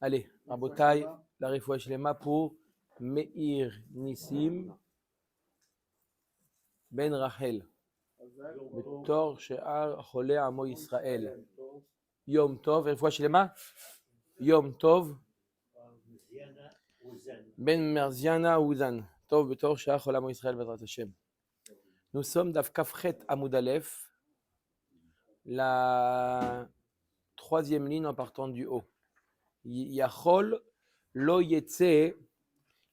Allez, Rabotai, la Refoua Shlema pour Meir Nissim Ben Rachel. Betor She'ar Cholei Amo Israël. Yom Tov, Refoua Shlema. Yom Tov Ben Merziana Ouzan. Tov Betor She'ar Cholei Amo Israël Bezrat Hashem. Nous sommes d'Af Kafret Amud Aleph, la troisième ligne en partant du haut. Yachol Lo Yetze.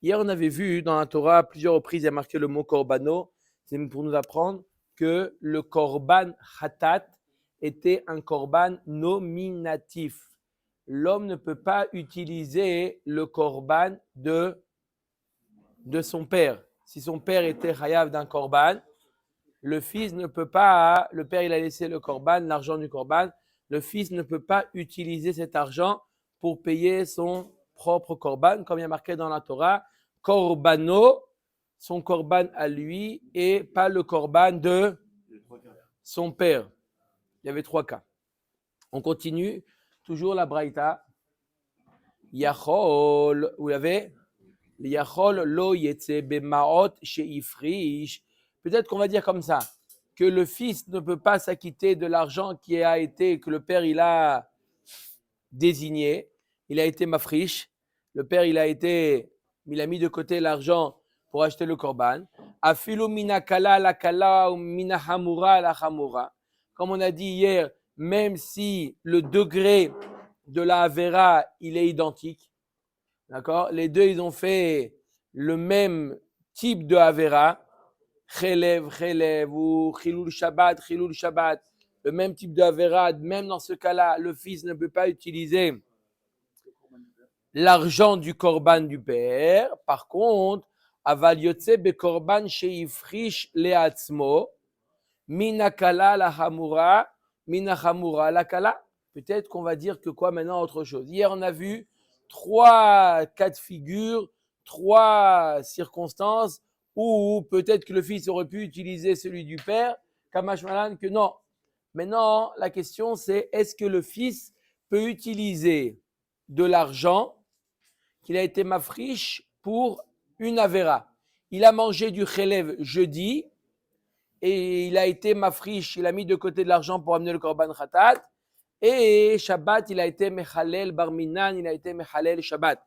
Hier, on avait vu dans la Torah, à plusieurs reprises, il y a marqué le mot korbano. C'est pour nous apprendre que le korban khatat était un korban nominatif. L'homme ne peut pas utiliser le korban de son père. Si son père était chayav d'un korban, le fils ne peut pas, le père il a laissé le korban, l'argent du korban, le fils ne peut pas utiliser cet argent pour payer son propre korban, comme il y a marqué dans la Torah, korbano, son korban à lui, et pas le korban de son père. Il y avait trois cas. On continue, toujours la braïta. Yachol, vous l'avez? Yachol lo yetse bemaot sheifrish. Peut-être qu'on va dire comme ça, que le fils ne peut pas s'acquitter de l'argent qui a été, que le père il a désigné, il a été mafrish, le père il a mis de côté l'argent pour acheter le korban. Afilu minakala la kala ou minahamura la hamura. Comme on a dit hier, même si le degré de la avera il est identique, d'accord, les deux ils ont fait le même type de avera, chelev ou chilul shabbat, le même type de avera, même dans ce cas-là, le fils ne peut pas utiliser l'argent du korban du père. Par contre, aval yotze be korban sheifrish leatzmo, minakala la hamura, minachamura la kala. Peut-être qu'on va dire que quoi maintenant autre chose. Hier, on a vu 3 cas de figure, 3 circonstances où peut-être que le fils aurait pu utiliser celui du père, Kamash Malan que non. Maintenant, la question c'est, est-ce que le fils peut utiliser de l'argent qu'il a été mafriche pour une avera? Il a mangé du chelev jeudi et il a été mafriche, il a mis de côté de l'argent pour amener le korban khatat. Et Shabbat, il a été Mechalel Barminan, il a été Mechalel Shabbat.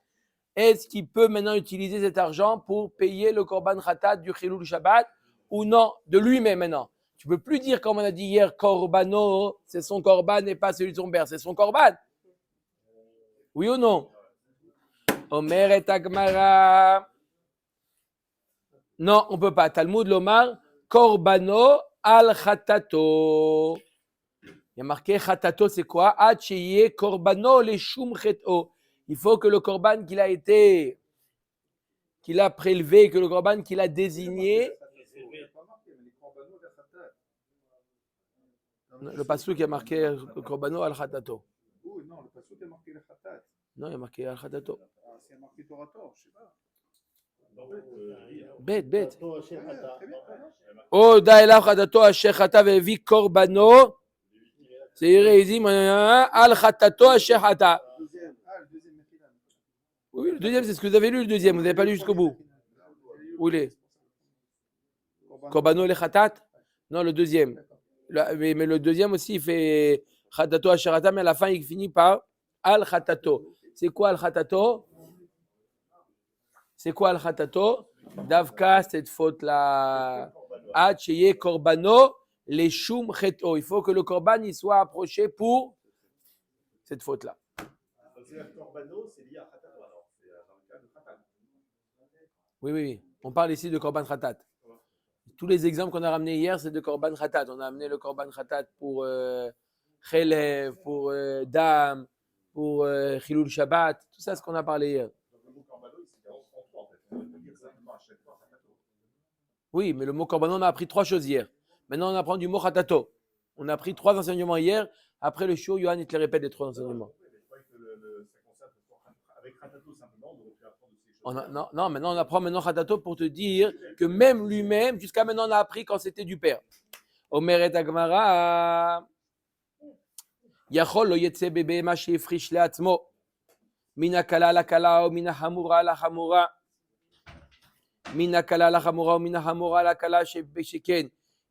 Est-ce qu'il peut maintenant utiliser cet argent pour payer le korban khatat du Chilul Shabbat ou non, de lui-même maintenant? Tu ne peux plus dire, comme on a dit hier, korbano, c'est son korban et pas celui de son père, c'est son korban. Oui ou non? Omer et Agmara. Non, on ne peut pas. Talmud Lomar, korbano al khatato. Il y a marqué khatato, c'est quoi? Acheye korbano le shum cheto. Il faut que le korban qu'il a prélevé, que le korban qu'il a désigné. Le pasuk qui a marqué korbano al khatato. Non, le pasuk a marqué le khatat. Non, il y a marqué al khatato. C'est marqué Torah, je sais pas. Bet. Oh, daïla khatato asher khata vevi korbano. C'est Irézim al khatato asher khata. Le deuxième. Oui, le deuxième, c'est ce que vous avez lu, le deuxième. Vous n'avez pas lu jusqu'au bout. Où il est? Korbano le khatat? Non, le deuxième. Mais le deuxième aussi, il fait khatato asher khata, mais à la fin, il finit par al khatato. C'est quoi al khatato? Davka, cette faute-là. Acheye korbano les shum cheto. Il faut que le korban il soit approché pour cette faute-là. Korbano, c'est lié à khatat, alors c'est dans le cas de khatat. Oui. On parle ici de korban khatat. Tous les exemples qu'on a ramenés hier, c'est de korban khatat. On a amené le korban khatat pour chelev, pour dam, pour chilul shabbat. Tout ça, c'est ce qu'on a parlé hier. Oui, mais le mot korbano, on a appris 3 choses hier. Maintenant, on apprend du mot khatato. On a appris 3 enseignements hier. Après le show, Yohan, il te les répète les 3 enseignements. Non, maintenant on apprend khatato pour te dire que même lui-même, jusqu'à maintenant on a appris quand c'était du père. Omer et Agmara. יכול לא יצא בבהמה שהפריש לעצמו. מן הקלה לקלה ומן החמורה לחמורה. מן הקלה לחמורה ומן החמורה לקלה שכן,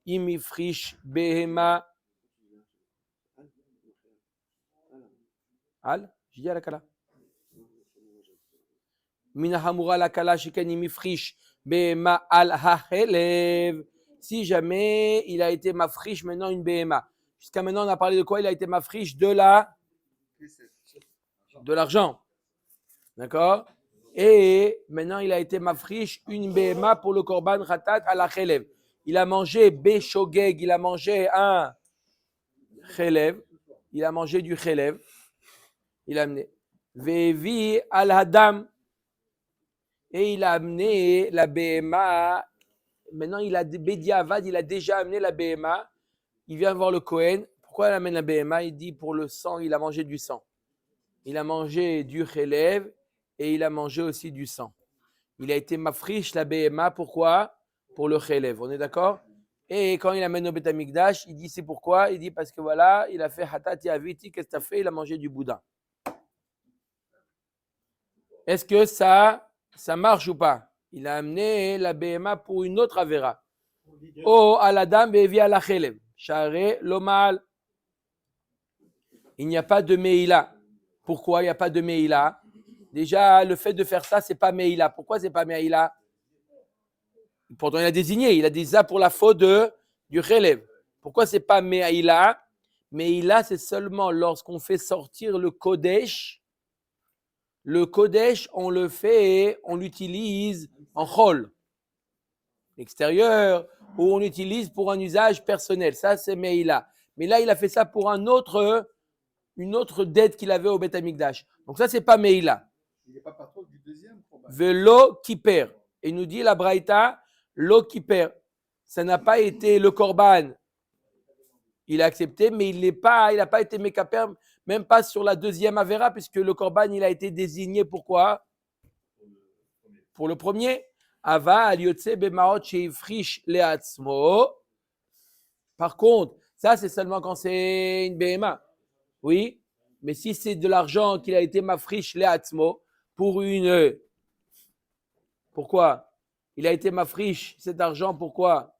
אם הפריש בהמה. על? j'ai dit à la kala. מן החמורה לקלה שכן, אם הפריש בהמה על החלב. Si jamais il a été mafrish maintenant une BMA. Jusqu'à maintenant, on a parlé de quoi? Il a été mafrish de l'argent. D'accord? Et maintenant, il a été mafrish une BMA pour le korban khatat à la khelev. Il a mangé béshogeg, il a mangé un khelev. Il a mangé du khelev. Il a amené. Vevi al hadam. Et il a amené la BMA. Maintenant, il a Bédiavad, il a déjà amené la BMA. Il vient voir le Kohen. Pourquoi il amène la BMA? Il dit pour le sang, il a mangé du sang. Il a mangé du khelev et il a mangé aussi du sang. Il a été mafrish la BMA. Pourquoi? Pour le khelev. On est d'accord? Et quand il amène au Beth Amikdash, il dit c'est pourquoi? Il dit parce que voilà, il a fait hatat yaviti. Qu'est-ce que tu as fait? Il a mangé du boudin. Est-ce que ça marche ou pas? Il a amené la BMA pour une autre avéra. Oh, à la dame, bevi à la khelev. Share l'omal. Il n'y a pas de meila. Pourquoi il n'y a pas de meila? Déjà, le fait de faire ça, c'est pas meila. Pourquoi c'est pas meila? Pourtant, il a désigné. Il a dit ça pour la faute du khelev. Pourquoi c'est pas meila? Meila, c'est seulement lorsqu'on fait sortir le kodesh. Le kodesh, on le fait, on l'utilise en chol, l'extérieur, ou on l'utilise pour un usage personnel. Ça, c'est meila. Mais là, il a fait ça pour une autre dette qu'il avait au Beth Amikdash. Donc ça, c'est pas meila. Il n'est pas patron du deuxième combat. Velo kiper. Et il nous dit la braïta, lo kiper. Ça n'a pas été le korban. Il a accepté, mais il n'a pas été mekaper, même pas sur la deuxième avéra, puisque le korban, il a été désigné pourquoi? Pour le premier. Ava aliotse bemaot sheifrish leatzmo. Par contre, ça c'est seulement quand c'est une BMA. Oui, mais si c'est de l'argent qu'il a été mafrish leatzmo pour une. Pourquoi? Il a été mafrish cet argent, pourquoi?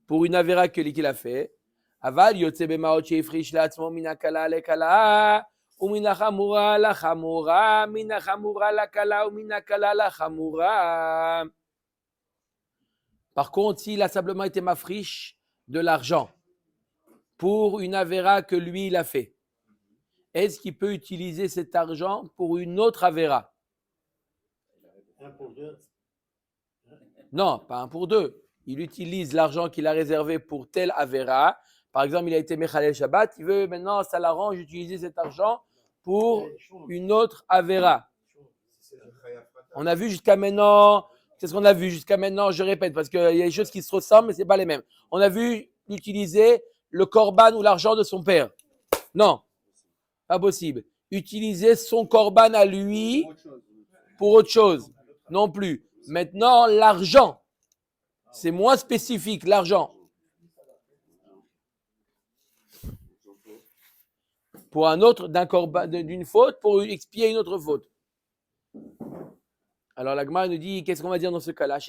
Pour une avéra qu'il a fait. Aval yotse bemaot sheifrish leatzmo mina kala lekala. Umina chamura la chamura, mina chamura la kala, umina kala la chamura. Par contre, s'il a simplement été mafrish de l'argent pour une avéra que lui il a fait, est-ce qu'il peut utiliser cet argent pour une autre avéra? Un pour deux. Non, pas un pour deux. Il utilise l'argent qu'il a réservé pour telle avéra. Par exemple, il a été Mechalel Shabbat, il veut maintenant, ça l'arrange d'utiliser cet argent pour une autre avéra. On a vu jusqu'à maintenant, qu'est-ce qu'on a vu jusqu'à maintenant? Je répète, parce qu'il y a des choses qui se ressemblent, mais ce n'est pas les mêmes. On a vu utiliser le korban ou l'argent de son père. Non, pas possible. Utiliser son korban à lui pour autre chose. Non plus. Maintenant, l'argent, c'est moins spécifique, l'argent. Pour un autre, d'un korban, d'une faute, pour expier une autre faute. Alors la Gemara nous dit, qu'est-ce qu'on va dire dans ce cas-là?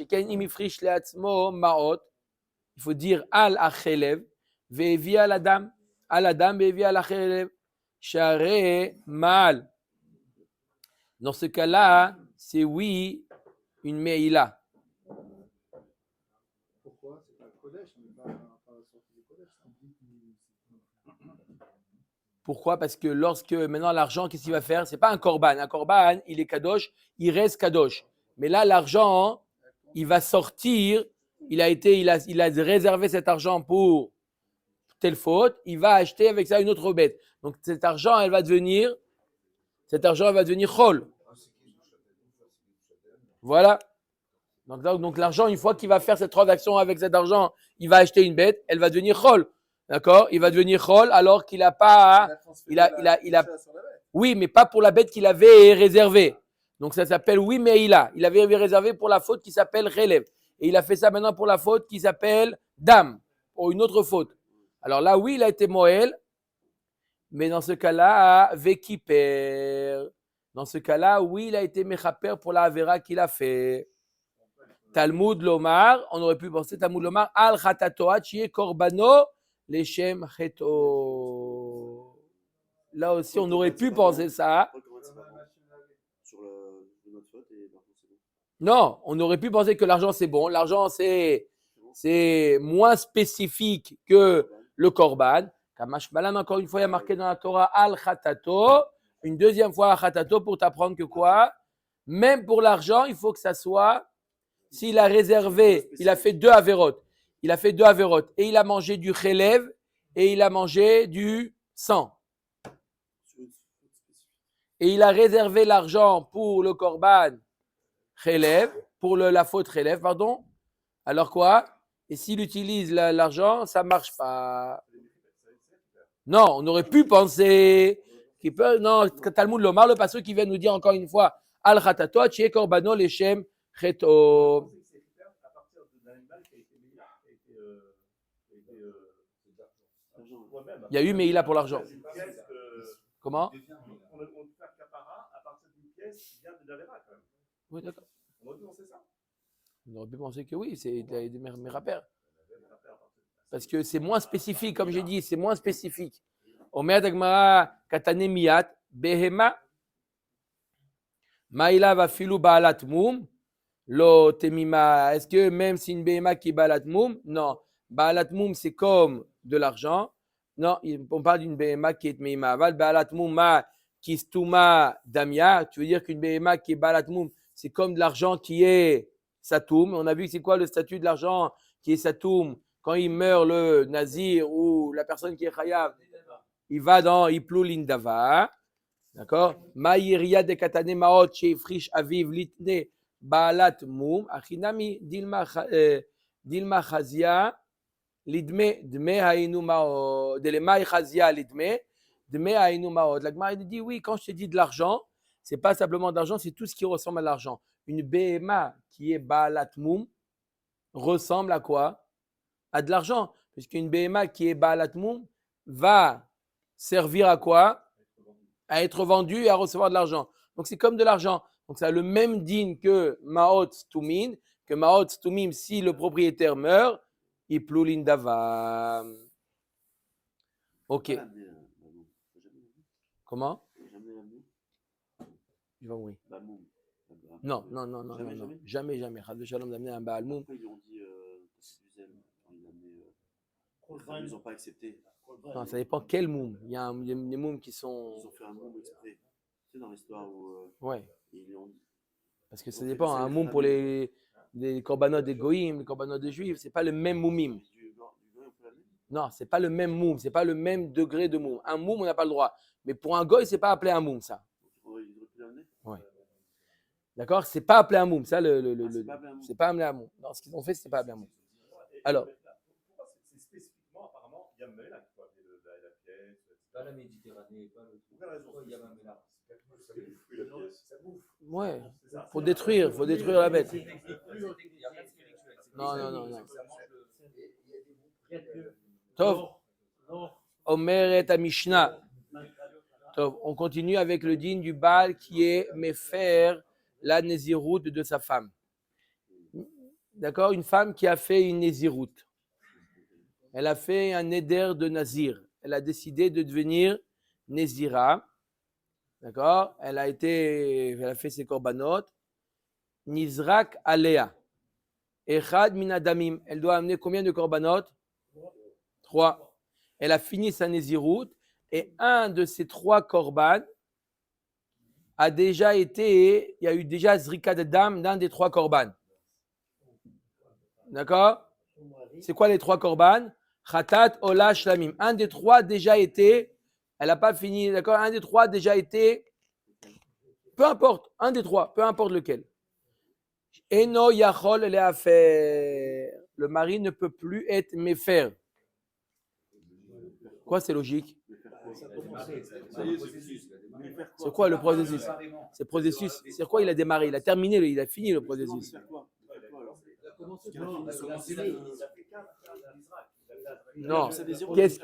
Il faut dire al achelev, vevi al adam, vevi al achelev, share mal. Dans ce cas-là, c'est oui, une meila. Pourquoi? C'est pas le Kodesh, mais pas la sortie du Kodesh. Pourquoi? Parce que lorsque maintenant l'argent, qu'est-ce qu'il va faire? C'est pas un korban. Un korban, il est kadosh, il reste kadosh. Mais là, l'argent, il va sortir. Il a réservé cet argent pour telle faute. Il va acheter avec ça une autre bête. Donc cet argent, elle va devenir chol. Voilà. Donc l'argent, une fois qu'il va faire cette transaction avec cet argent, il va acheter une bête. Elle va devenir chol. D'accord? Il va devenir chol alors qu'il n'a pas. Oui, mais pas pour la bête qu'il avait réservée. Donc ça s'appelle oui, mais il avait réservé pour la faute qui s'appelle relève. Et il a fait ça maintenant pour la faute qui s'appelle dame, pour une autre faute. Alors là, oui, il a été moël, Mais dans ce cas-là, Vekiper. Dans ce cas-là, oui, il a été Mechaper pour la Avera qu'il a fait. Talmud Lomar, on aurait pu penser Talmud Lomar, Al Khatatoa, Chie Korbano, Leshem Cheto. Là aussi, on aurait pu penser ça. Sur notre faute et l'argent, c'est bon. Non, on aurait pu penser que l'argent, c'est bon. L'argent, c'est moins spécifique que le Korban. Kamash Malan, encore une fois, il y a marqué dans la Torah Al Khatato. Une deuxième fois Al Khatato pour t'apprendre que quoi? Même pour l'argent, il faut que ça soit. S'il a réservé, il a fait 2 avérotes. Il a fait 2 avérotes. Et il a mangé du chelev et il a mangé du sang. Et il a réservé l'argent pour le korban chelev, pour la faute chelev, pardon. Alors quoi? Et s'il utilise l'argent, ça ne marche pas. Non, on aurait pu penser qu'il peut. Non, Talmud Lomar, le passage qui vient nous dire encore une fois Al Khatato, Tchie Korbano, Leshem Cheto. Il y a eu Meïla pour l'argent. Comment? On peut faire capara à partir d'une pièce qui vient de l'Avera quand même. Oui, d'accord. On aurait pu penser ça. On aurait pu penser que oui, c'est des rappeurs. Parce que c'est moins spécifique, comme j'ai dit, c'est moins spécifique. Omer Dagmara Katane Miyat, Behema, Maïla va filou Baalat Moum, Lo Temima. Est-ce que même si une Behema qui est Baalat Moum? Non. Baalat Moum, c'est comme de l'argent. Non, on parle d'une Behema qui est Meima. Val Baalat Moum, Ma Kistuma Damia. Tu veux dire qu'une Behema qui est Baalat Moum, c'est comme de l'argent qui est Satoum. On a vu que c'est quoi le statut de l'argent qui est Satoum? Quand il meurt, le Nazir ou la personne qui est Chayav, il va dans Iplou Lindava. D'accord? Maïria de Katane Maot, chez Frish Aviv, Litne, Baalat Moum, Achinami, Dilma Chazia, Lidme, Dme Haïnou Maot, Delemai Chazia, Lidme, Dme Haïnou Maot. La Gemara dit oui, quand je te dis de l'argent, c'est pas simplement d'argent, c'est tout ce qui ressemble à l'argent. Une BMA qui est Baalat Moum ressemble à quoi? À de l'argent. Puisqu'une BMA qui est Baalat Moum va servir à quoi? À être vendue et à recevoir de l'argent. Donc c'est comme de l'argent. Donc ça a le même din que Maot Stumin, que Maot Stumim, si le propriétaire meurt, il ploulin dava. Ok. Comment? Il va mourir. Non. Jamais. Chadou Shalom d'amener un Baal Moum. Après, ils ont dit ils n'ont pas accepté. Non, ça dépend quel Moum. Il y a des Moum qui sont. Ils ont fait un Moum exprès. C'est dans l'histoire où. Ouais. Ils ont... Parce que ça dépend. Un Moum pour les corbanotes des Goïm, les corbanotes des Juifs, c'est pas le même Moumim. Non, c'est pas le même Moum, c'est pas le même degré de Moum. Un Moum, on n'a pas le droit. Mais pour un Goï, c'est pas appelé un Moum, ça. Ouais. D'accord? C'est pas appelé un Moum. Ça, c'est pas appelé un Moum. Non, ce qu'ils ont fait, c'est pas appelé un Moum. Alors. Pourquoi c'est spécifiquement, apparemment, il y a Mela qui peut appeler la pièce. Pas la Méditerranée, pas le truc. Il y a même là. Ça bouffe. Ouais. Faut détruire la bête. Non. Tov. Omeret à Mishnah. Tov. On continue avec le din du Baal qui est Mefer la Néziroute de sa femme. D'accord? Une femme qui a fait une Néziroute. Elle a fait un Neder de Nazir. Elle a décidé de devenir Nézira. D'accord? Elle a fait ses korbanot. Nizrak Alea. Echad minadamim. Elle doit amener combien de korbanot? 3. Elle a fini sa Néziroute et un de ces 3 korban a déjà été, il y a eu déjà Zrika de Dam d'un des 3 korban. D'accord? C'est quoi les 3 korban? Khatat, Ola, Shlamim. Un des 3 a déjà été, elle n'a pas fini, d'accord? Un des 3 a déjà été, peu importe, un des 3, peu importe lequel. Eno Yachol le Afer. Le mari ne peut plus être méfer. Quoi, c'est logique? C'est quoi le processus? C'est processus. C'est quoi? Il a démarré, il a terminé, il a fini le processus. Non. Elle a fait sa Nézirut, Qu'est-ce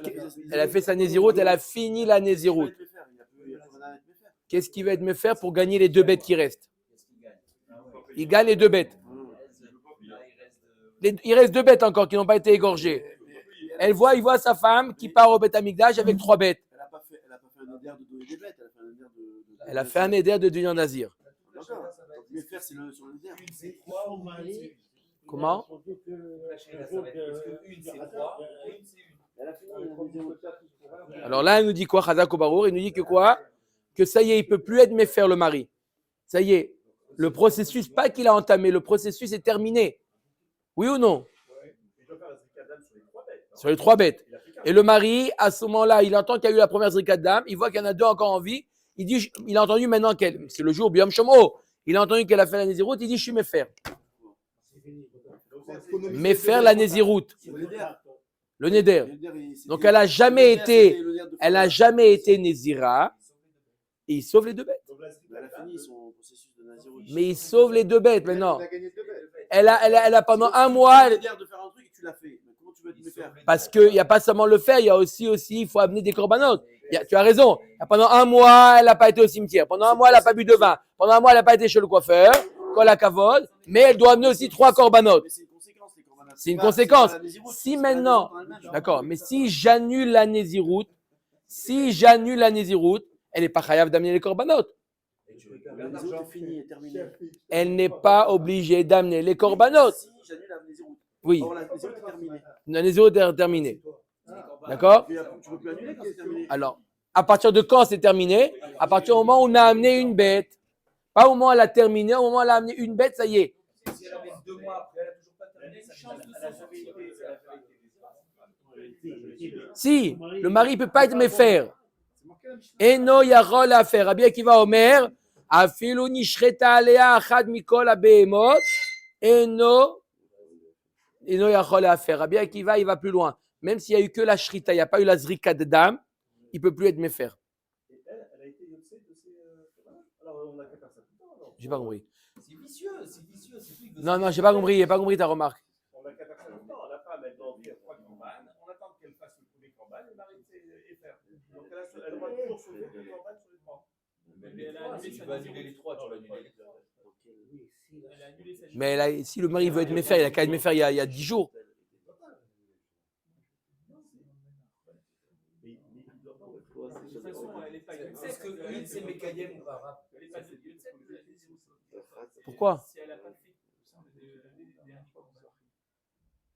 elle a fait sa Néziroute, elle a fini la Néziroute. Qu'est-ce qu'il va être me faire pour gagner les 2 bêtes qui restent? Il gagne les 2 bêtes. Il reste 2 bêtes encore qui n'ont pas été égorgées. Il voit sa femme qui part au Beth Amikdash avec 3 bêtes. Elle n'a pas fait un éder de donner des bêtes, Elle a fait un éder de devenir nazir. D'accord. Mais faire, c'est sur l'éder. Une c'est 3 ou une c'est 1. Comment? La chérie, ça va être parce que une c'est 3 et une c'est 1. Elle a fini la Nézirut. Alors là, il nous dit quoi, Chazak ou Barour? Il nous dit que quoi? Que ça y est, il ne peut plus être méfaire le mari. Ça y est, le processus, pas qu'il a entamé, le processus est terminé. Oui ou non? Il doit faire la zrikadam sur les 3 bêtes. Sur les 3 bêtes. Et le mari, à ce moment-là, il entend qu'il y a eu la première zrikadam, il voit qu'il y en a 2 encore en vie. Il a entendu maintenant qu'elle, c'est le jour Biyom Shomo, il a entendu qu'elle a fait la Néziroute, il dit je suis méfaire. Méfaire la Néziroute, le Néder. Donc elle n'a jamais été Nézira, et il sauve les 2 bêtes. Elle a fini son processus de Nézirut. Mais il sauve les 2 bêtes maintenant. Il a gagné 2 bêtes. Elle a pendant un mois, de faire un truc et tu l'as fait. Mais comment tu vas te le faire? parce qu'il n'y a pas seulement le faire, il y a aussi, il faut amener des corbanotes. Tu as raison. Pendant un mois, elle n'a pas été au cimetière. Pendant un mois, elle n'a pas bu de vin. Pendant un mois, elle n'a pas été chez le coiffeur, kol hakavod, mais elle doit amener aussi 3 corbanotes. Mais c'est une conséquence, les corbanotes. C'est une conséquence. pas la Nézirut, Si c'est maintenant, la Nézirut en elle-même. d'accord, mais si j'annule la Néziroute, elle n'est pas chayav d'amener les corbanotes. La Nézirut est finie, est terminée. Elle n'est pas obligée d'amener les corbanotes. Si j'annule la Nézirut. Oui, Or, la Nézirut est terminée. la Néziroute est terminée. D'accord? Tu peux plus annuler quand c'est terminé. Alors, à partir de quand c'est terminé? À partir du moment où on a amené une bête. Pas au moment où elle a terminé, au moment où elle a amené une bête, ça y est. Si elle avait 2 mois après, elle n'a toujours pas terminé, ça change de son. Si, le mari ne peut pas être méfaire. Eno yarol à faire. Rabbi Akiva Omer, afilu nishreta alea achad mikol abehemot, eno yarol à faire. Rabbi Akiva, il va plus loin. Même s'il n'y a eu que la shrita, il n'y a pas eu la zrika de dame, il ne peut plus être méfaire. Et elle a été yotzée de ces alors on n'a qu'à faire ça tout le temps, non? J'ai pas compris. C'est vicieux, c'est vicieux. Non, j'ai pas compris ta remarque. On n'a qu'à faire ça tout le temps. La femme, elle doit envier 3 corbanes. On attend qu'elle fasse le premier corban et le mari et faire. Donc elle doit toujours sauver 2 corbanes sur les 3. Si tu veux annuler les 3, tu vas annuler les 3. Mais si le mari veut être méfaire, il a qu'à être méfaire il y a 10 jours. Est-ce que une c'est Mekayem ou pas? Pourquoi? Si elle n'a pas fait,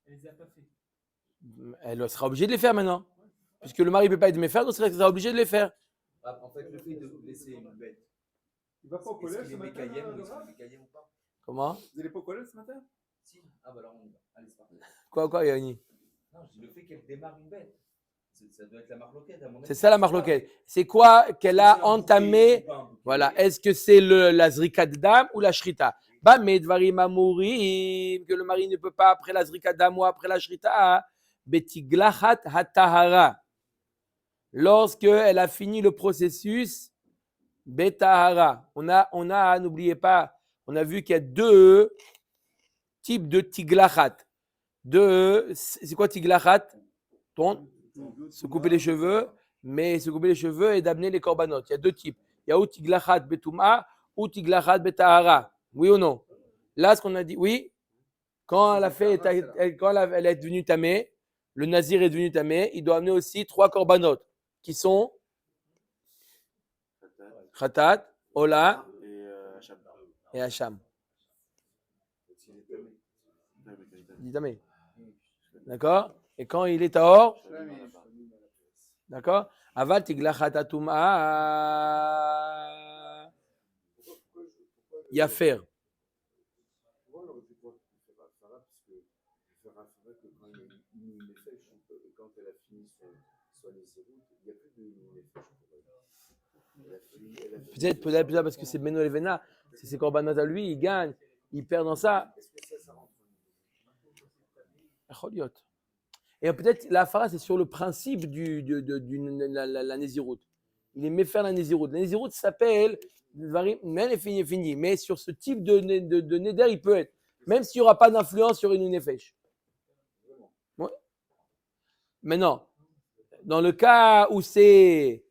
elle les a pas fait. Elle sera obligée de les faire maintenant. Puisque le mari ne peut pas être méfaire, donc elle sera obligée de les faire. En fait, le fait de laisser une bête, Il va pas au est-ce collège qu'il ce est matin? Mekayem ou est-ce qu'il est Mekayem ou pas? Comment? Vous n'allez pas au collège ce matin? Si. Ah bah alors on y va. Allez, c'est parti. Quoi, Yanni? Non, je dis le fait qu'elle démarre une bête. Ça doit être la marloquette à mon avis. C'est ça la marloquette. C'est quoi qu'elle a entamé? Voilà. Est-ce que c'est la zrika de dame ou la shrita? Bah, medvarim amurim, que le mari ne peut pas après la zrika de dame ou après la shrita. Betiglachat hatahara. Lorsque elle a fini le processus, betahara. On a, n'oubliez pas, on a vu qu'il y a 2 types de tiglachat. C'est quoi tiglachat? Se couper les cheveux, mais se couper les cheveux et d'amener les corbanotes. Il y a 2 types. Il y a ou tiglachat betouma ou tiglachat betahara. Oui ou non? Là, ce qu'on a dit, oui. Quand elle a fait, quand elle est devenue tamée, le nazir est devenu tamé, il doit amener aussi 3 corbanotes qui sont khatat, ola et hacham. Il est tamé. D'accord? Et quand il est tahor, d'accord? Aval tiglachat atuma yafer. Pourquoi on aurait pu faire Farah? Parce que faire un Farah que quand il y a une nefesh, quand elle a fini son Nézirut, il n'y a plus de nefesh pour elle. Peut-être parce que c'est Beno Levena, c'est ses corbanotes à lui, il gagne, il perd dans ça. Est-ce que ça rentre? Et peut-être la Farah, c'est sur le principe la Nézirut. Il aimait faire la Nézirut. La Nézirut s'appelle, même est fini, mais sur ce type de Néder, il peut être. Même s'il n'y aura pas d'influence sur une Nefesh. Ouais. Maintenant, dans le cas où c'est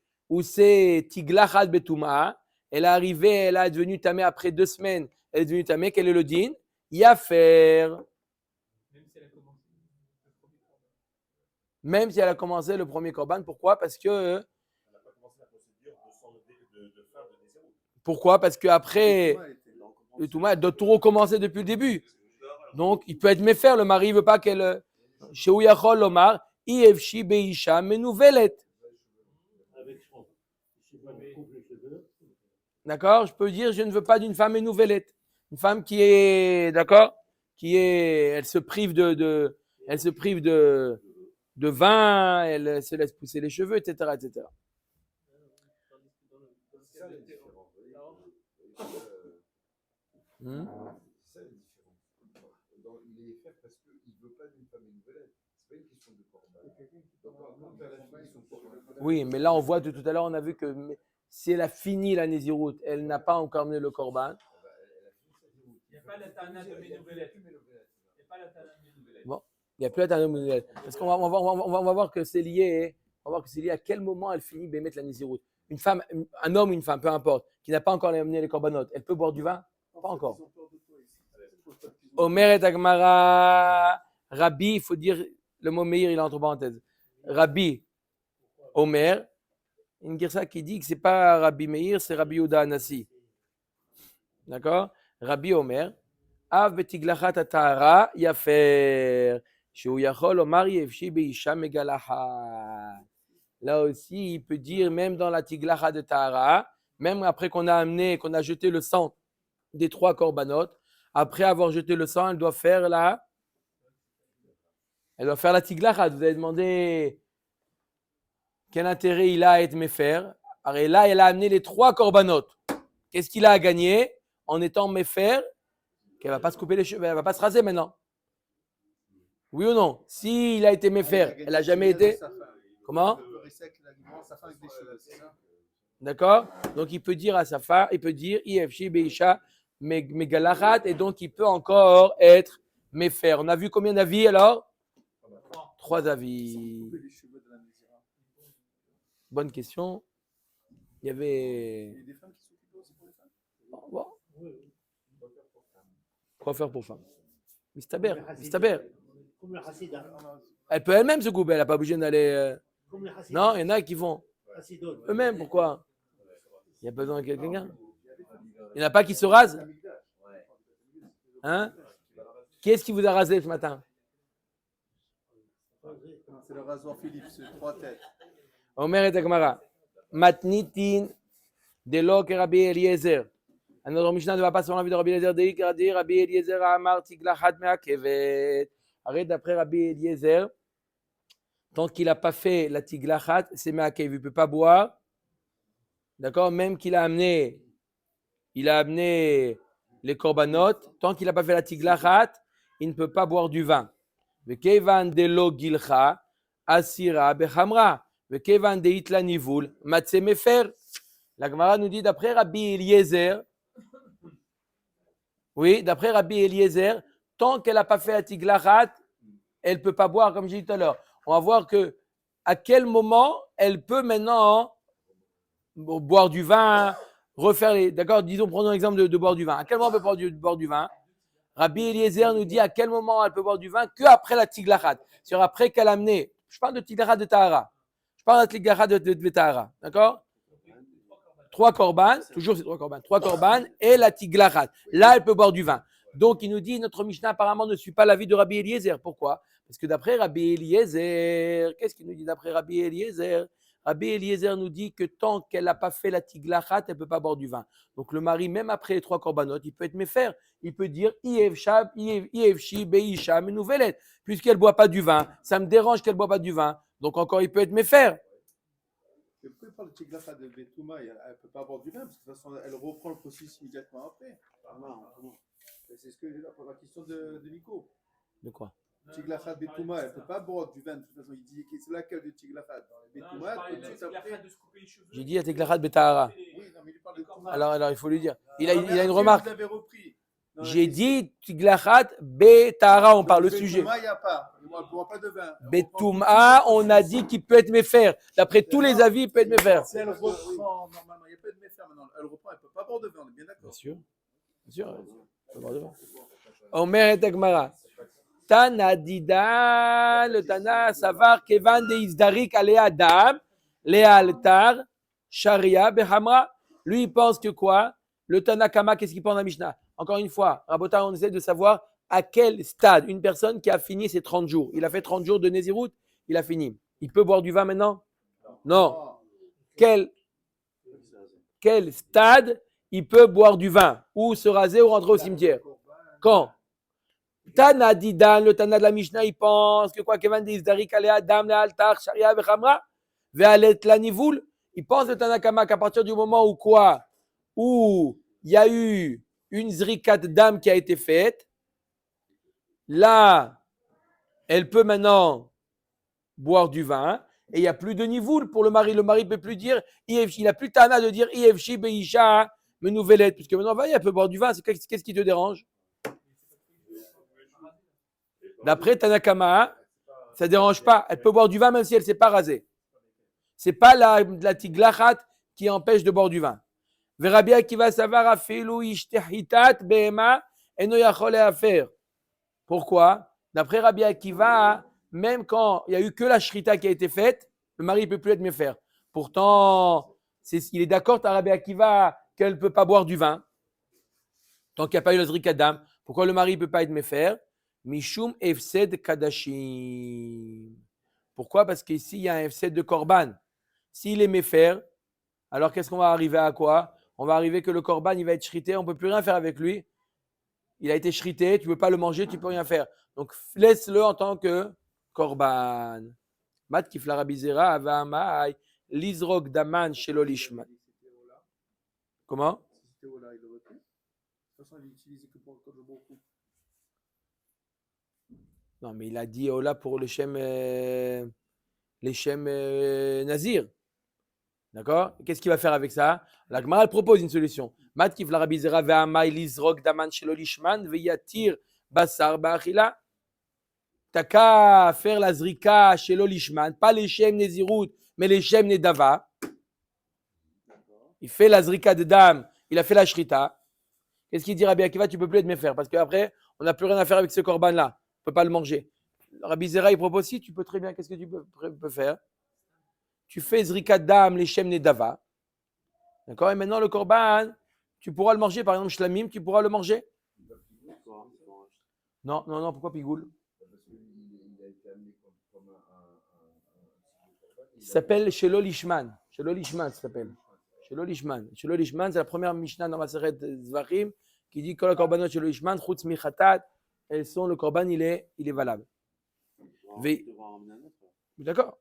Tiglachat Betouma, elle est arrivée, elle est devenue tamée après 2 semaines, elle est devenue tamée, quel est le din? Yafer. Même si elle a commencé le premier korban, pourquoi? Parce que Elle n'a pas commencé la procédure de fin de Nézirut. pourquoi? Parce qu'après le Touma, elle doit tout recommencer depuis le début. Donc, il peut être méfaire, le mari ne veut pas qu'elle. Chez Ouyachol Omar, Ievshi Beisha Menouvelet. D'accord? Je peux dire, je ne veux pas d'une femme menouvelette. Une femme qui est, d'accord? Elle se prive elle se prive de vin, elle se laisse pousser les cheveux, etc., etc. C'est ça la différence. Hmm? C'est ça la différence. Il est fait parce qu'il ne veut pas d'une femme nouvelle. C'est pas une question de corban. Donc, quand à la fin, ils sont corban. Oui, mais là, on voit de tout à l'heure, on a vu que si elle a fini la Nézirut, elle n'a pas encore mené le Korban. Il n'y a pas la Tana de Ménouvelet. Il n'y a pas la Tana de Ménouvelet. Bon, il n'y a plus la Tana Ménouvelet. Parce qu'on va voir que c'est lié. On va voir que c'est lié à quel moment elle finit de mettre la Nézirut. Une femme, un homme ou une femme, peu importe, qui n'a pas encore mené les Korbanot, elle peut boire du vin? Pas encore. Omer et Agmara, Rabbi, il faut dire le mot meilleur, il est entre parenthèses. Rabbi, Omer, une girsa qui dit que ce n'est pas Rabbi Meir, c'est Rabbi Yehuda Anassi. D'accord? Rabbi Omer, Av betiglachat atahara yafer, sheu yachol omar yevshi beisha megalaha. Là aussi, il peut dire, même dans la tiglachat de tahara, même après qu'on a jeté le sang des 3 korbanot, après avoir jeté le sang, elle doit faire la tiglachat. Vous avez demandé quel intérêt il a à être méfer. Alors là, elle a amené les 3 korbanot. Qu'est-ce qu'il a à gagner en étant méfer? Qu'elle ne va pas se couper les cheveux, elle ne va pas se raser maintenant. Oui ou non? S'il a été méfer, elle n'a jamais été. Comment? D'accord? Donc il peut dire à sa femme, il peut dire Ifshi Beisha Megalachat, et donc il peut encore être méfer. On a vu combien d'avis alors? 3 avis. Bonne question. Il y avait. des femmes qui s'occupent aussi pour les femmes. Bon. Quoi faire pour femme? Mistaber. Comme le Hassidah. Elle peut elle-même se couper, elle n'a pas obligé d'aller. Comme le Hassidah. Non, il y en a qui vont. Hassidot. Eux-mêmes, pourquoi? Il y a besoin de quelqu'un. Il n'y en a pas qui se rasent. Hein? Qui est-ce qui vous a rasé ce matin? C'est le rasoir Philippe, c'est 3 têtes. Omer et Agmara. Matnitin de lo que Rabbi Eliezer. Notre Mishnah ne va pas sur l'envie de Rabbi Eliezer. Rabbi Eliezer a amar tiglachat me'akevet. Arrête, d'après Rabbi Eliezer, tant qu'il n'a pas fait la tiglachat, c'est me'akev. Il ne peut pas boire. D'accord? Même qu'il a amené les korbanot, tant qu'il n'a pas fait la tiglachat, il ne peut pas boire du vin. Vekevan de lo gilcha, asira bechamra. Vekevan de itla nivul, matse mefer. La Gemara nous dit d'après Rabbi Eliezer, oui, d'après Rabbi Eliezer, tant qu'elle n'a pas fait la tiglachat, elle ne peut pas boire, comme j'ai dit tout à l'heure. On va voir à quel moment elle peut maintenant boire du vin, refaire les. D'accord, disons, prenons l'exemple de boire du vin. À quel moment elle peut boire du vin? Rabbi Eliezer nous dit à quel moment elle peut boire du vin qu'après la tiglachat. C'est-à-dire après qu'elle a amené. Je parle de tiglachat de tahara. Je parle de tiglachat de tahara. D'accord? 3 korban, toujours c'est 3 korban. 3 korban et la tiglachat. Là, elle peut boire du vin. Donc, il nous dit, notre Mishnah apparemment ne suit pas l'avis de Rabbi Eliezer. Pourquoi? Parce que d'après Rabbi Eliezer, qu'est-ce qu'il nous dit d'après Rabbi Eliezer? Rabbi Eliezer nous dit que tant qu'elle n'a pas fait la tiglachat, elle ne peut pas boire du vin. Donc, le mari, même après les 3 korbanot, il peut être méfer. Il peut dire Ievshi Beisha Menouvelet. Puisqu'elle ne boit pas du vin, ça me dérange qu'elle ne boit pas du vin. Donc, encore, il peut être méfer. Mais pourquoi il parle de Tiglachat de Betouma? Elle ne peut pas boire du vin, parce que de toute façon, elle reprend le processus immédiatement après. C'est ce que pour la question de Nico. De quoi? Tiglachat Betouma, elle ne peut pas boire du vin. De toute façon, il dit que c'est laquelle de Tiglachat Betouma, tout de suite après. J'ai dit à tiglachat betahara. Oui, non, mais il parle de Touma. Alors, il faut lui dire. Il a une remarque. Vous l'avez repris. J'ai dit tiglachat betahara, on parle le sujet. Betouma, il n'y a pas. ne boit pas de vin. Betouma, on a dit qu'il peut être méfer. D'après tous les avis, il peut être méfer. Si elle reprend, normalement, il n'y a pas de méfaire maintenant. Elle reprend, elle ne peut pas boire de vin, on est bien d'accord. Bien sûr. Bien sûr. Elle peut boire de vin. Omer et Agmara. Tana Dida, le Tana Savar Kevan de Izdarik Ale Adam, Le Altar, Sharia, Behamra. Lui, il pense que quoi? Le Tana Kama, qu'est-ce qu'il pense dans la Mishnah? Encore une fois, Rabotai, on essaie de savoir à quel stade une personne qui a fini ses 30 jours. Il a fait 30 jours de Nézirut, il a fini. Il peut boire du vin maintenant? Non. Quel stade il peut boire du vin? Ou se raser ou rentrer au cimetière? Quand? Tana Didan, le Tana de la Mishnah, il pense que quoi? Kevan Dizdarik Ale Adam, Le Altar, Sharia, Bechamra, Ve'alet la Nivoul. Il pense le Tana Kama qu'à partir du moment où quoi? Où il y a eu une zrikat d'âme qui a été faite, là, elle peut maintenant boire du vin et il n'y a plus de nivoul pour le mari. Le mari ne peut plus dire, il n'a plus Tana de dire Ifshi Beisha Menouvelet, puisque maintenant, elle peut boire du vin. Qu'est-ce qui te dérange? D'après Tanakama, ça ne dérange pas. Elle peut boire du vin même si elle ne s'est pas rasée. Ce n'est pas la tiglachat qui empêche de boire du vin. Rabbi Akiva savar afilu ishtehitat behema eno yachol lehafer. Pourquoi? D'après Rabbi Akiva, même quand il n'y a eu que la shrita qui a été faite, le mari ne peut plus être méfer. Pourtant, il est d'accord, Rabbi Akiva, qu'elle ne peut pas boire du vin. Tant qu'il n'y a pas eu le zrikadam. Pourquoi le mari ne peut pas être méfer? Mishum efsed kadashim. Pourquoi? Parce qu'ici, il y a un efsed de korban. S'il est méfer, alors qu'est-ce qu'on va arriver à quoi? On va arriver que le korban, il va être shrité, on ne peut plus rien faire avec lui. Il a été shrité, tu ne peux pas le manger, tu ne peux rien faire. Donc, laisse-le en tant que korban. Mat kifla rabizera avamai lizrok daman shelo lishman. Comment? De toute façon, il est utilisé que pour le beaucoup. Non, mais il a dit Ola pour les Shem Nazir. D'accord? Qu'est-ce qu'il va faire avec ça? La Gemara propose une solution. Mat kif la rabizera ve'amai lizrok daman shelo lishman ve'yatir basar ba'achila. T'as qu'à faire la zrika shelo lishman, pas les Shem Nezirut, mais les Shem Nedava. Il fait la zrika de dame, il a fait la shrita. Qu'est-ce qu'il dit Rabbi Akiva? Tu ne peux plus être méfer parce qu'après, on n'a plus rien à faire avec ce korban-là. On ne peut pas le manger. Rabbi Zera, il propose si, tu peux très bien. Qu'est-ce que tu peux faire? Tu fais zrika dam, les shem nedava. D'accord? Et maintenant, le korban, tu pourras le manger. Par exemple, shlamim, tu pourras le manger? Non, pourquoi pigoul? Il s'appelle Shelo Lishman. Shelo Lishman, ça s'appelle. Shelo Lishman. Shelo Lishman, c'est la première Mishnah dans Maseret Zvachim qui dit que le korbanot Shelo Lishman, chutz michatat, elles sont, le korban, il est valable. D'accord?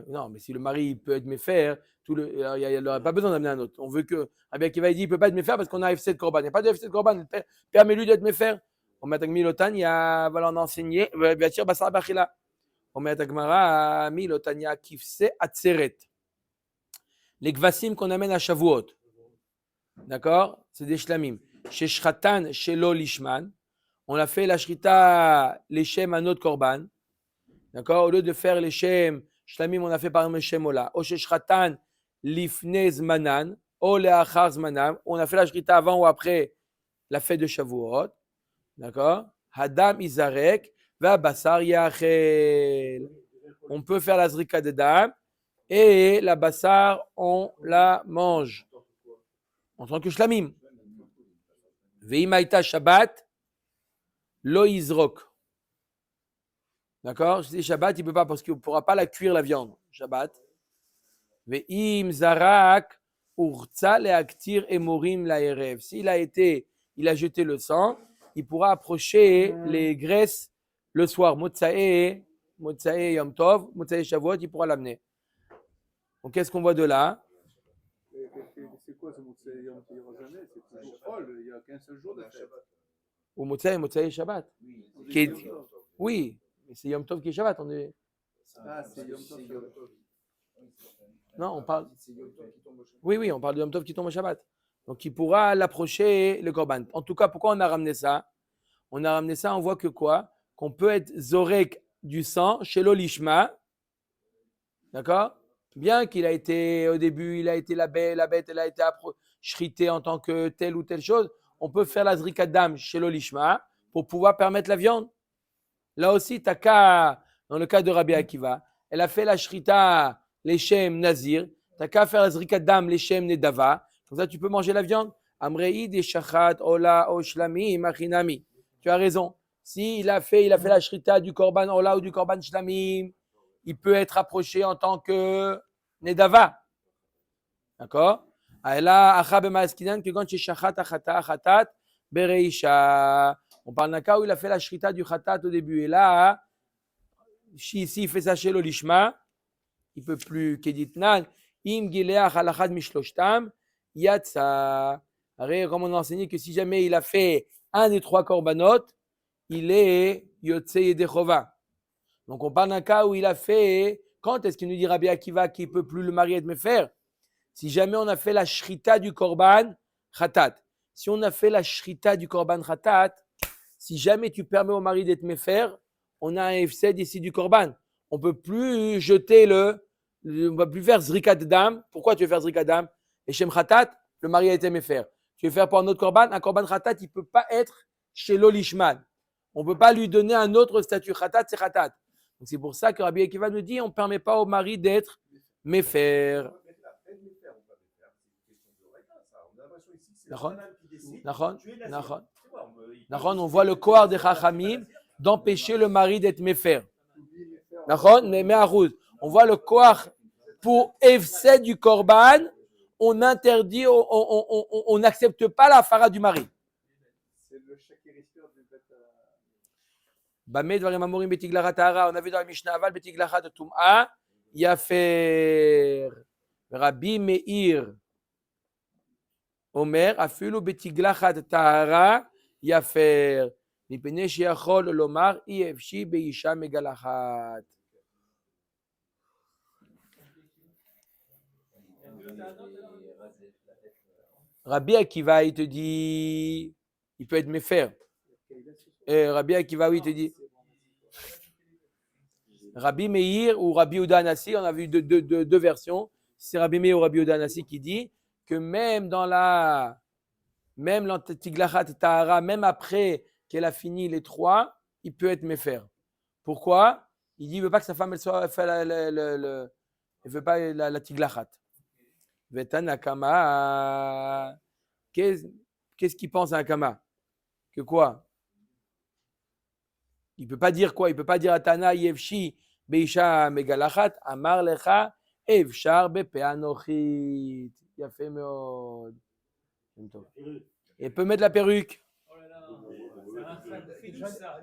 Non, mais si le mari peut être méfer, il n'aurait pas besoin d'amener un autre. On veut que Rabbi Akiva dit il ne peut pas être méfer parce qu'on a F7 korban. Il n'y a pas de F7 korban. Permets-lui d'être méfer. On met Milotan, il y a, voilà, on a enseigné, bien sûr, Basar Bachila. On met Agmara, Milotania Kifse Atzeret. Les kvasim qu'on amène à Shavuot. D'accord? C'est des shlamim. Chez Shratan, chez Lo Lishman. On a fait la shrita, les shem à notre korban. D'accord? Au lieu de faire les shem, shlamim, on a fait par exemple shem ola. O chez Shratan, lifne zmanan. O leachar zmanan. On a fait la shrita avant ou après la fête de Shavuot. D'accord? Hadam izarek. Va basar yachel. On peut faire la zrika de dam. Et la bassar, on la mange. En tant que shlamim. Veimaïta Shabbat, lo izrok. D'accord? Je dis Shabbat, il ne peut pas parce qu'il ne pourra pas la cuire la viande. Shabbat. Veim zarak urtza leaktir emorim laerev. S'il a jeté le sang, il pourra approcher les graisses le soir. Motzae Yom Tov, Motzae Shavuot, il pourra l'amener. Donc, qu'est-ce qu'on voit de là? C'est quoi ce Motzae Yom Tov? Il n'y aura jamais, c'est toujours folle, il n'y a qu'un seul jour de fête. Ou Motzae Shabbat. Oui, mais c'est Yom Tov qui est Shabbat. Ah, c'est Yom Tov. Non, on parle. Oui, on parle de Yom Tov qui tombe au Shabbat. Donc, il pourra l'approcher le korban. En tout cas, pourquoi on a ramené ça? On a ramené ça, on voit que quoi? Qu'on peut être zorek du sang chez l'olishma, d'accord? Bien qu'il a été, au début, il a été la bête, elle a été shritée en tant que telle ou telle chose, on peut faire la zrikat dam chez l'olishma pour pouvoir permettre la viande. Là aussi, t'as qu'à, dans le cas de Rabbi Akiva, elle a fait la shrita leshem nazir, t'as qu'à faire la zrikat dam leshem nedava, comme ça tu peux manger la viande. Amreid et shachat ola oshlami machinami. Tu as raison. Si il a fait la shrita du korban ola ou du korban shlamim, il peut être approché en tant que nedava. D'accord? Aela acha b'maaskinan que quand tu shachat achatat bereisha. On parle d'un cas où il a fait la shrita du khatat au début. Et là, si il fait ça chez l'olishma, il peut plus keditnan. Im gileach halachad mishloshtam yatsa. Comme on a enseigné que si jamais il a fait un des 3 korbanot, il est yotse yedechova. Donc on parle d'un cas où il a fait. Quand est-ce qu'il nous dit Rabbi Akiva qu'il ne peut plus le marier de Mefer? Si jamais on a fait la shrita du korban khatat. Si on a fait la shrita du korban khatat, si jamais tu permets au mari d'être Mefer, on a un efsed ici du korban. On ne peut plus jeter on ne va plus faire zrikat dam. Pourquoi tu veux faire zrikat dam? Et Shem khatat, le mari a été Mefer. Tu veux faire pour un autre korban khatat, il ne peut pas être chez l'olishman. On ne peut pas lui donner un autre statut. Khatat, c'est khatat. Donc c'est pour ça que Rabbi Akiva nous dit on ne permet pas au mari d'être Mefer. On voit le koar des Chachamim d'empêcher le mari d'être Mefer. Mais Arouz, on voit le koar pour efsed du korban, on interdit, on n'accepte pas la fara du mari. C'est le shakirispire du bête. Bamed varim amorim betiglarat tahara. On a vu dans la Mishnah aval betiglarat tum'a yafer. Rabbi Meir Omer afulu betiglachat tahara yafer. Mipnei sheyachol lomar ifshi beisha megalachat. Rabbi Akiva, il te dit, il peut être méfer. Rabbi Akiva, oui, il te dit. Rabbi Meir ou Rabbi Uda Anassi, on a vu deux versions. C'est Rabbi Meir ou Rabbi Uda Anassi qui dit que même dans Tiglachat Tahara, même après qu'elle a fini les 3, il peut être méfer. Pourquoi? Il dit qu'il ne veut pas que sa femme elle soit elle veut pas la Tiglachat. Vetanakama. Qu'est-ce qu'il pense à Akama? Que quoi? Il ne peut pas dire quoi? Il ne peut pas dire à Tana Yevshi Beisha Megalachat Amar Lecha Evshar Bepeanochit. Il a fait meod. Il peut mettre la perruque. Oh là là, c'est un sacrifice, ça.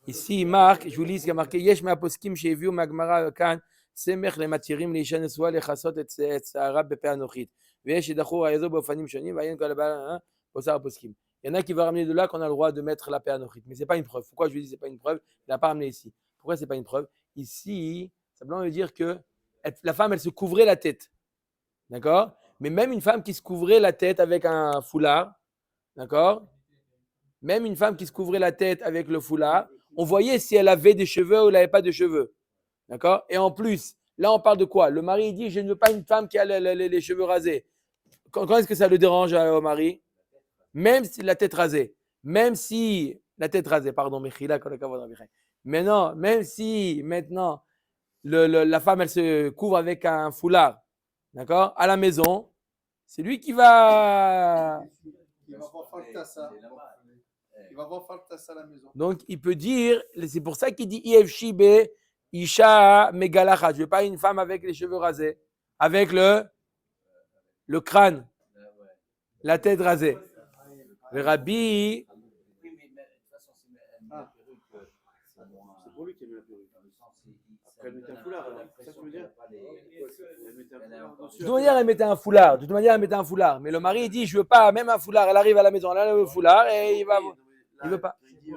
Ici, il marque, je vous lis ce qu'il a marqué, Yesh me'aposkim she'eviu ma'agmara kan, semech le'matirim le'isha nesua lechasot et sa'ara bepe anochit. Ve'yesh yedachu ha'yazo be'ofanim shonim, va'yen kol ha'ba'al posar aposkim. Il y en a qui vont ramener de là qu'on a le droit de mettre la paix anochit. Mais ce n'est pas une preuve. Pourquoi je lui dis que ce n'est pas une preuve? Il n'a pas ramené ici. Pourquoi ce n'est pas une preuve? Ici, simplement veut dire que la femme, elle se couvrait la tête. D'accord? Mais même une femme qui se couvrait la tête avec un foulard, d'accord? Même une femme qui se couvrait la tête avec le foulard, on voyait si elle avait des cheveux ou elle n'avait pas de cheveux. D'accord? Et en plus, là, on parle de quoi? Le mari dit, je ne veux pas une femme qui a les cheveux rasés. Quand est-ce que ça le dérange au mari? Même si la tête rasée. Même si la tête rasée, pardon, maintenant, même si maintenant la femme elle se couvre avec un foulard, d'accord, à la maison, c'est lui qui va. Il va voir Faltassa. Il va voir Faltassa à la maison. Donc il peut dire, c'est pour ça qu'il dit IFShibe Isha Megalacha. Je ne veux pas une femme avec les cheveux rasés, avec le crâne, la tête rasée. Le Rabbi. C'est pour lui qui a mis la perruque. Après, elle mettait un foulard, alors. C'est ça que tu veux dire? De toute manière, elle mettait un foulard. Mais le mari dit, je veux pas, même un foulard. Elle arrive à la maison, elle a le foulard et il va. Il veut pas. Il dit, tu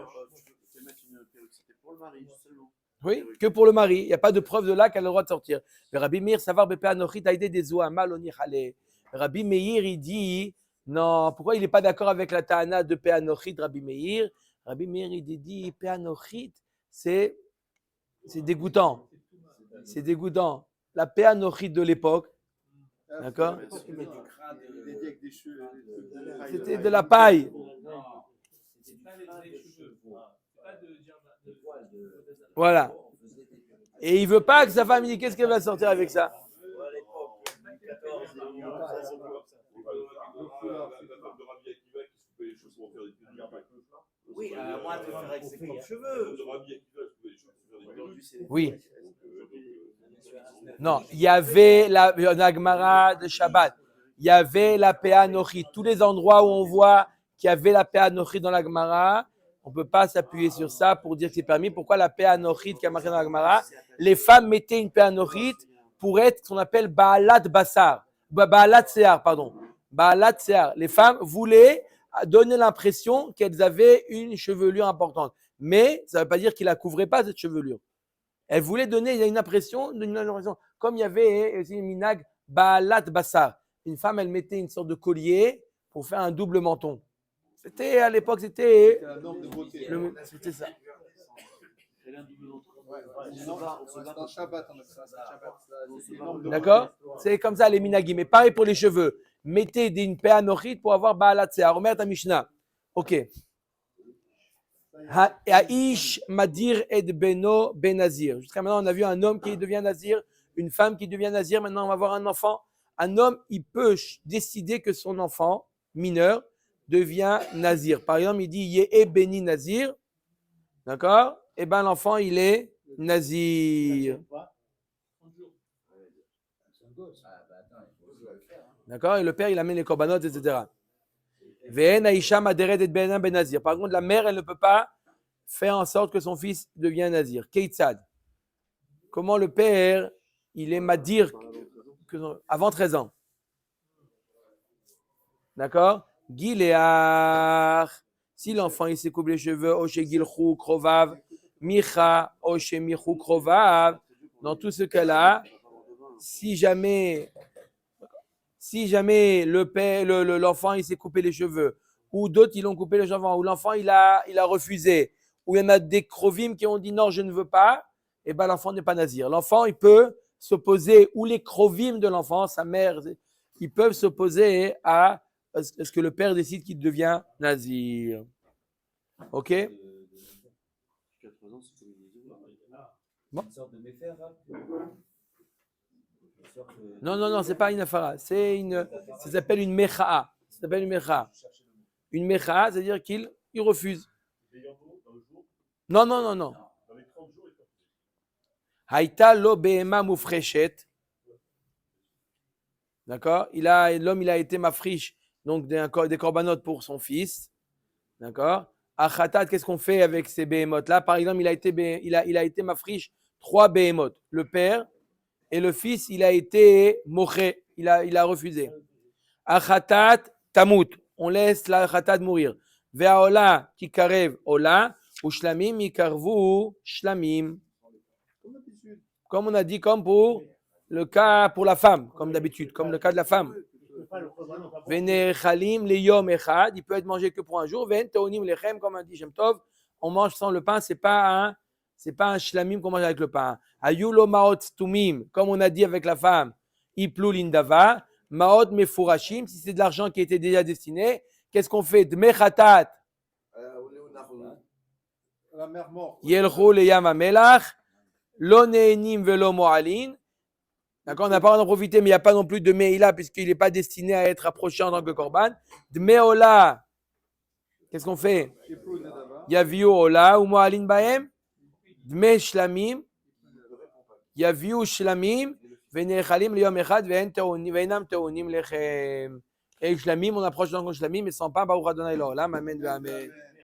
veux mettre une perruque, c'était pour le mari. mari seulement. Oui, que pour le mari. Il n'y a pas de preuve de là qu'elle a le droit de sortir. Mais Rabbi Meir, savoir Bepé Anochit, Aïdé des Zohamal, on y allait. Rabbi Meir, il dit, non, pourquoi il n'est pas d'accord avec la Ta'ana de Pé Anochit, Rabbi Meir? Rabbi Meir, il dit, Pé Anochit, c'est dégoûtant. C'est dégoûtant. La Pé Anochit de l'époque, d'accord? C'était de la paille. C'est pas les vrais cheveux. C'est pas de dire de poils. Voilà. Et il veut pas que sa femme dise qu'est-ce qu'elle va sortir avec ça. Oui, à moins de faire avec ses propres cheveux. Oui. Non, il y avait la Nagmara de Shabbat. Il y avait la Péa Nochi. Tous les endroits où on voit qu'il y avait la Péa Nochi dans la Gemara, on ne peut pas s'appuyer sur ça pour dire que c'est permis. Pourquoi la Péa Nochi qui a marqué dans la Gemara? Les femmes mettaient une Péa Nochi pour être ce qu'on appelle Baalat Basar. Baalat Sear, pardon. Baalat Sear. Les femmes voulaient donner l'impression qu'elles avaient une chevelure importante. Mais ça ne veut pas dire qu'ils ne la couvraient pas, cette chevelure. Elles voulaient donner une impression, comme il y avait aussi une minag Baalat Basar. Une femme, elle mettait une sorte de collier pour faire un double menton. C'était, à l'époque, c'était la norme de beauté. C'était ça. Dans Shabbat, on a ça. D'accord? C'est comme ça les minagim. Mais pareil pour les cheveux. Mettez une péa nochit pour avoir Baalat Sear. Remet ta Mishnah. Ok. Ha'ish Madir et Beno Ben Nazir. Jusqu'à maintenant, on a vu un homme qui devient Nazir, une femme qui devient Nazir. Maintenant, on va voir un enfant. Un homme, il peut décider que son enfant mineur devient Nazir. Par exemple, il dit Yehe Beni Nazir. D'accord? Eh bien, l'enfant, il est Nazir. D'accord? Et le père, il amène les corbanotes, etc. Ve'en Aisha Maderet et Ben Nazir. Par contre, la mère, elle ne peut pas faire en sorte que son fils devienne Nazir. Keitzad. Comment le père, il est Madir avant 13 ans. D'accord? Gileach. Si l'enfant, il se coupe les cheveux, Oshe Gilchou Krovav, Micha, Oshe Michou Krovav. Dans tout ce cas-là, si jamais l'enfant il s'est coupé les cheveux, ou d'autres ils l'ont coupé les cheveux, ou l'enfant il a refusé, ou il y en a des krovim qui ont dit non je ne veux pas, et ben l'enfant n'est pas nazir. L'enfant il peut s'opposer, ou les krovim de l'enfant, sa mère, ils peuvent s'opposer à ce que le père décide qu'il devient nazir. Ok? Bon. Une sorte de méfaire, là. Non, c'est pas une afara. Ça s'appelle une mecha'a. Ça s'appelle une mecha'a. Une mecha'a, c'est-à-dire qu'il refuse. Non. Haïta lo behema mufreshet. D'accord? L'homme, il a été mafriche, donc des corbanotes pour son fils. D'accord? Achatat, qu'est-ce qu'on fait avec ces behemoths-là? Par exemple, il a été mafriche 3 behemoths. Le père et le fils, il a été moché, il a refusé. Achatat tamut, on laisse la achatat mourir. Ve'aola kikarev ola, ou shlamim ikarvu shlamim. Comme on a dit, comme pour le cas pour la femme, comme d'habitude, comme le cas de la femme. Venechalim leyom echad, il peut être mangé que pour un jour. Ven teonim lechem, comme a dit Shem Tov, on mange sans le pain, c'est pas un shlamim qu'on mange avec le pain. Ayulo maot tumim, comme on a dit avec la femme, iplu lindava, maot mefurashim, si c'est de l'argent qui était déjà destiné, qu'est-ce qu'on fait? Dmechatat, La mère morte. yelchu leyam amelach, lo neenim velo mo'alin. D'accord, on n'a pas d'en profiter, mais il n'y a pas non plus de meila puisqu'il n'est pas destiné à être approché en tant que korban. Dmeola, qu'est-ce qu'on fait? Yaviu ola ou mo'alin baem. Dme shlamim, yaviu shlamim, venechalim liyom echad, ve'enam teonim lechem. Et shlamim, on approche dans le shlamim, mais sans pain, baruch Adonai l'olam, amen, amen.